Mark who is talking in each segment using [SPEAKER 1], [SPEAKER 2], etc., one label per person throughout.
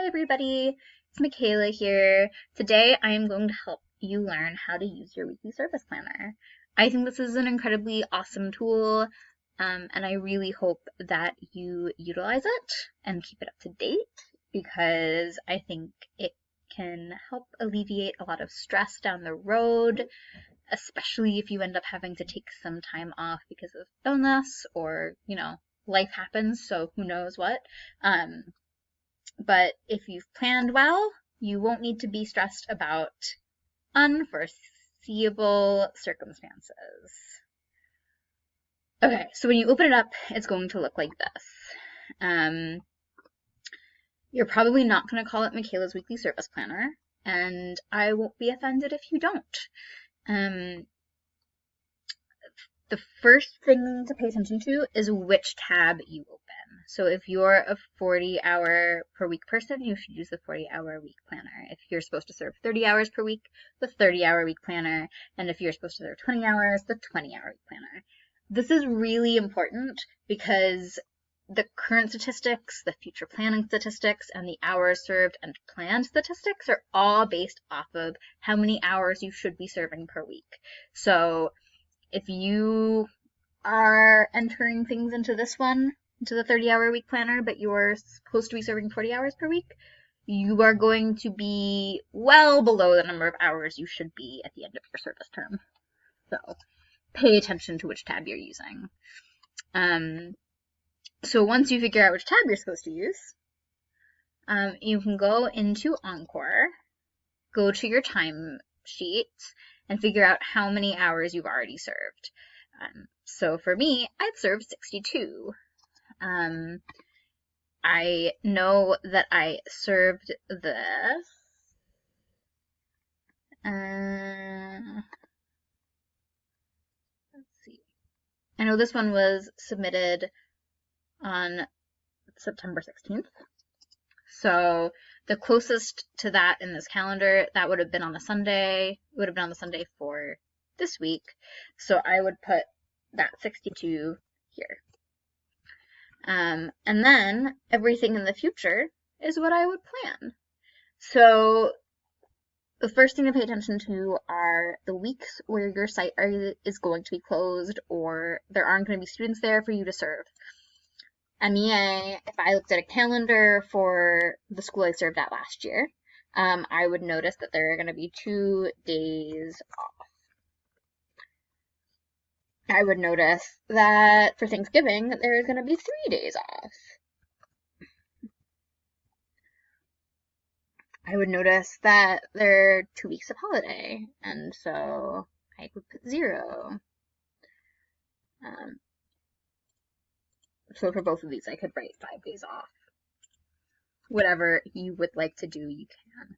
[SPEAKER 1] Hi everybody, it's Michaela here. Today I am going to help you learn how to use your weekly service planner. I think this is an incredibly awesome tool, and I really hope that you utilize it and keep it up to date because I think it can help alleviate a lot of stress down the road, especially if you end up having to take some time off because of illness or, life happens, so who knows what. But if you've planned well, you won't need to be stressed about unforeseeable circumstances. Okay, so when you open it up, it's going to look like this. You're probably not going to call it Michaela's Weekly Service Planner, and I won't be offended if you don't. The first thing to pay attention to is which tab you open. So if you're a 40-hour per week person, you should use the 40-hour week planner. If you're supposed to serve 30 hours per week, the 30-hour week planner. And if you're supposed to serve 20 hours, the 20-hour week planner. This is really important because the current statistics, the future planning statistics, and the hours served and planned statistics are all based off of how many hours you should be serving per week. So if you are entering things into this one, into the 30-hour week planner, but you're supposed to be serving 40 hours per week, you are going to be well below the number of hours you should be at the end of your service term. So pay attention to which tab you're using. So once you figure out which tab you're supposed to use, you can go into Encore, go to your time sheet, and figure out how many hours you've already served. So for me, I've served 62. I know that I served this. Let's see. I know this one was submitted on September 16th. So the closest to that in this calendar, that would have been on the Sunday. It would have been on the Sunday for this week. So I would put that 62 here. And then everything in the future is what I would plan. So the first thing to pay attention to are the weeks where your site is going to be closed or there aren't going to be students there for you to serve. MEA, if I looked at a calendar for the school I served at last year, I would notice that there are going to be 2 days off. I would notice that for Thanksgiving, there is going to be 3 days off. I would notice that there are 2 weeks of holiday, and so I would put 0. So for both of these, I could write 5 days off. Whatever you would like to do, you can.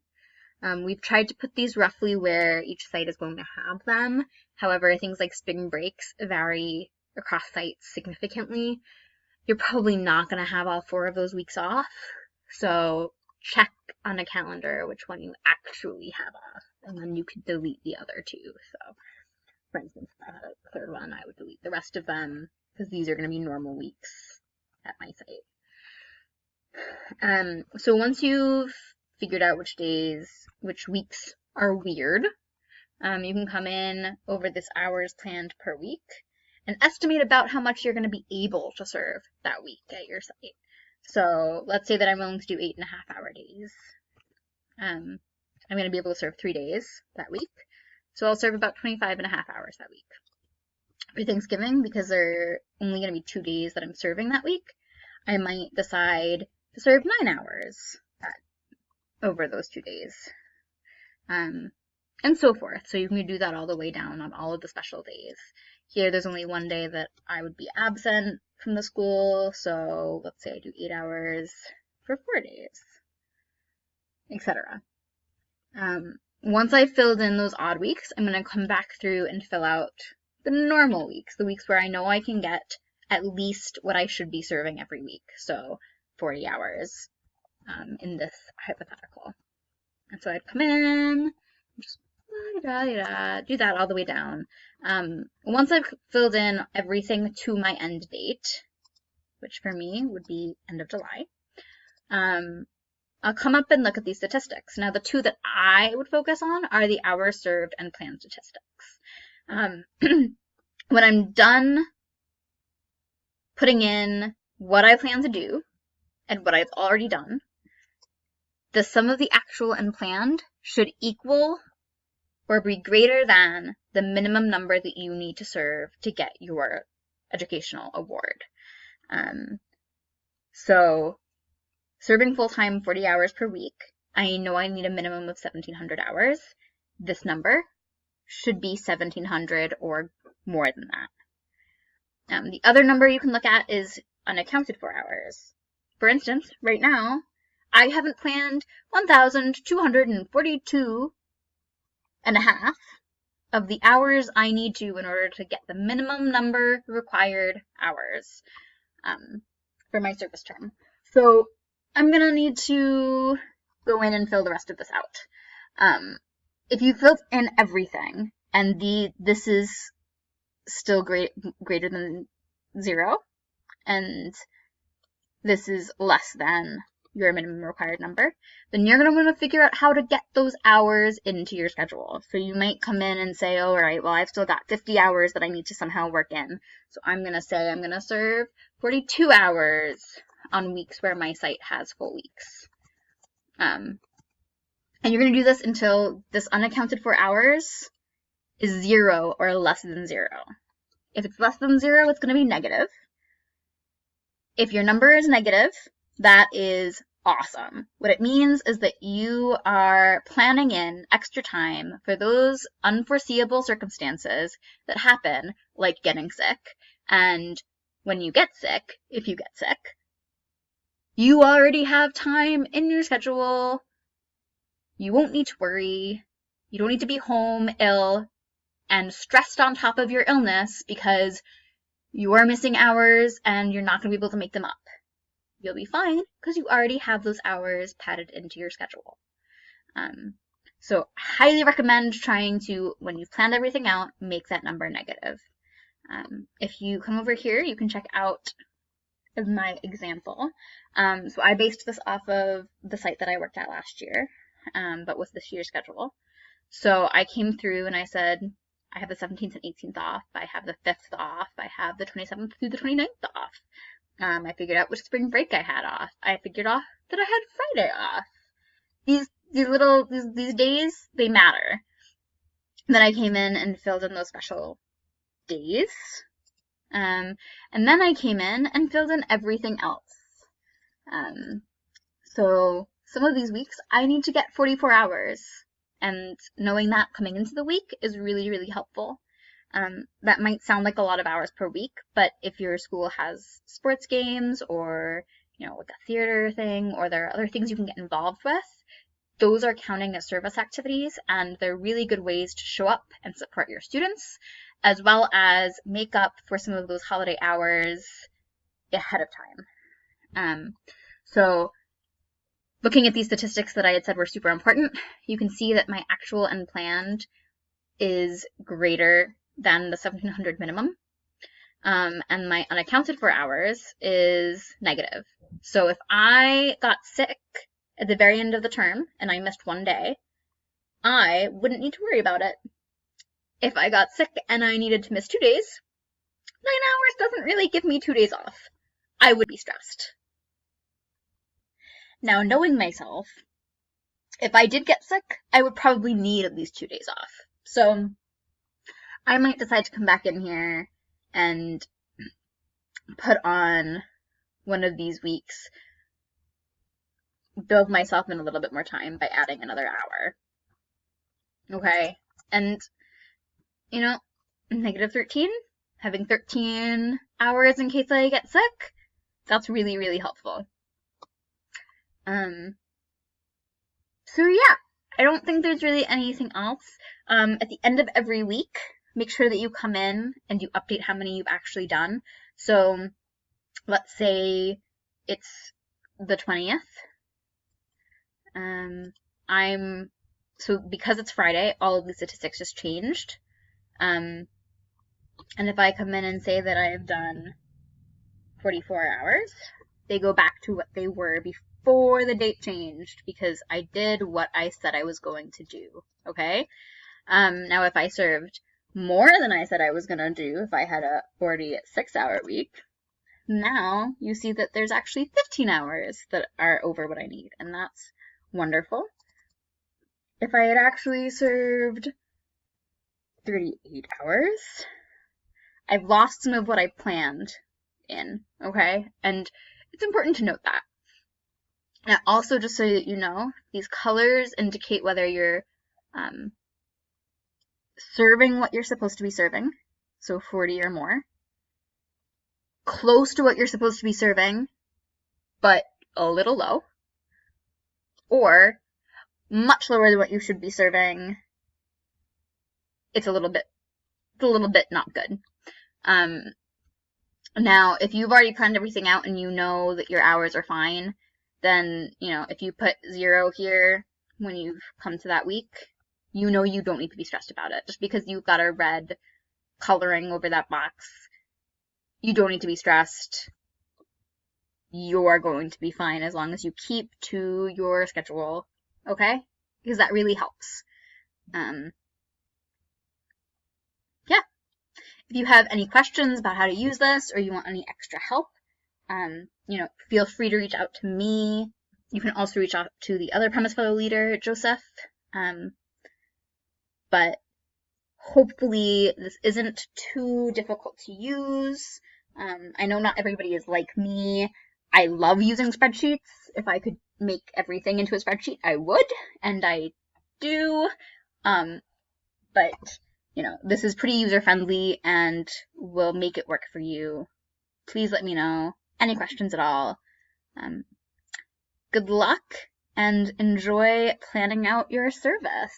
[SPEAKER 1] We've tried to put these roughly where each site is going to have them. However, things like spring breaks vary across sites significantly. You're probably not going to have all 4 of those weeks off. So check on a calendar which one you actually have off, and then you can delete the other 2. So for instance, if I had a 3rd one, I would delete the rest of them because these are going to be normal weeks at my site. So once you've figured out which weeks are weird, you can come in over this hours planned per week and estimate about how much you're going to be able to serve that week at your site. So let's say that I'm willing to do 8.5-hour days. I'm going to be able to serve 3 days that week. So I'll serve about 25.5 hours that week. For Thanksgiving, because there are only going to be 2 days that I'm serving that week, I might decide to serve 9 hours over those 2 days. And so forth. So you can do that all the way down on all of the special days. Here, there's only 1 day that I would be absent from the school, so let's say I do 8 hours for 4 days, etc. Once I've filled in those odd weeks, I'm going to come back through and fill out the normal weeks, the weeks where I know I can get at least what I should be serving every week, so 40 hours in this hypothetical. And so I'd come in, just do that all the way down. Once I've filled in everything to my end date, which for me would be end of July, come up and look at these statistics. Now, the two that I would focus on are the hours served and plan statistics. When I'm done putting in what I plan to do and what I've already done, the sum of the actual and planned should equal or be greater than the minimum number that you need to serve to get your educational award. So serving full-time 40 hours per week, I know I need a minimum of 1,700 hours. This number should be 1,700 or more than that. The other number you can look at is unaccounted for hours. For instance, right now, I haven't planned 1,242 and a half of the hours I need to in order to get the minimum number required hours for my service term. So I'm going to need to go in and fill the rest of this out. If you filled in everything and this is still greater than 0 and this is less than your minimum required number, then you're going to want to figure out how to get those hours into your schedule. So you might come in and say, all right, well, I've still got 50 hours that I need to somehow work in. So I'm going to say I'm going to serve 42 hours on weeks where my site has full weeks. And you're going to do this until this unaccounted for hours is 0 or less than 0. If it's less than 0, it's going to be negative. If your number is negative, that is awesome. What it means is that you are planning in extra time for those unforeseeable circumstances that happen, like getting sick. And when you get sick, if you get sick, you already have time in your schedule. You won't need to worry. You don't need to be home ill and stressed on top of your illness because you are missing hours and you're not going to be able to make them up. You'll be fine because you already have those hours padded into your schedule. So highly recommend trying to, when you've planned everything out, make that number negative. If you come over here, you can check out my example. So I based this off of the site that I worked at last year, but with this year's schedule. So I came through and I said, I have the 17th and 18th off, I have the 5th off, I have the 27th through the 29th off. I figured out which spring break I had off. I figured off that I had Friday off. These days, they matter. Then I came in and filled in those special days. And then I came in and filled in everything else. So some of these weeks I need to get 44 hours. And knowing that coming into the week is really, really helpful. That might sound like a lot of hours per week, but if your school has sports games or, like a theater thing, or there are other things you can get involved with, those are counting as service activities, and they're really good ways to show up and support your students, as well as make up for some of those holiday hours ahead of time. So looking at these statistics that I had said were super important, you can see that my actual and planned is greater than the 1,700 minimum, and my unaccounted for hours is negative. So if I got sick at the very end of the term and I missed one day, I wouldn't need to worry about it. If I got sick and I needed to miss 2 days, 9 hours doesn't really give me 2 days off. I would be stressed. Now, knowing myself, if I did get sick, I would probably need at least 2 days off. So I might decide to come back in here and put on one of these weeks, build myself in a little bit more time by adding another hour. Okay? And, negative 13, having 13 hours in case I get sick, that's really, really helpful. So yeah, I don't think there's really anything else. At the end of every week, make sure that you come in and you update how many you've actually done. So let's say it's the 20th. So because it's Friday, all of the statistics just changed. And if I come in and say that I have done 44 hours, they go back to what they were before the date changed because I did what I said I was going to do, okay? Now if I served more than I said I was gonna do, if I had a 46-hour week, now you see that there's actually 15 hours that are over what I need, and that's wonderful. If I had actually served 38 hours, I've lost some of what I planned in, okay? And it's important to note that. Now, also, just so that you know, these colors indicate whether you're serving what you're supposed to be serving, so 40 or more, close to what you're supposed to be serving, but a little low, or much lower than what you should be serving. It's a little bit not good. Now, if you've already planned everything out and you know that your hours are fine, then, if you put 0 here when you've come to that week, you know you don't need to be stressed about it. Just because you've got a red coloring over that box, you don't need to be stressed. You're going to be fine as long as you keep to your schedule, okay? Because that really helps. Yeah. If you have any questions about how to use this or you want any extra help, feel free to reach out to me. You can also reach out to the other Premise Fellow leader, Joseph. But hopefully this isn't too difficult to use. I know not everybody is like me. I love using spreadsheets. If I could make everything into a spreadsheet, I would, and I do. But, this is pretty user-friendly and will make it work for you. Please let me know. Any questions at all. Good luck and enjoy planning out your service.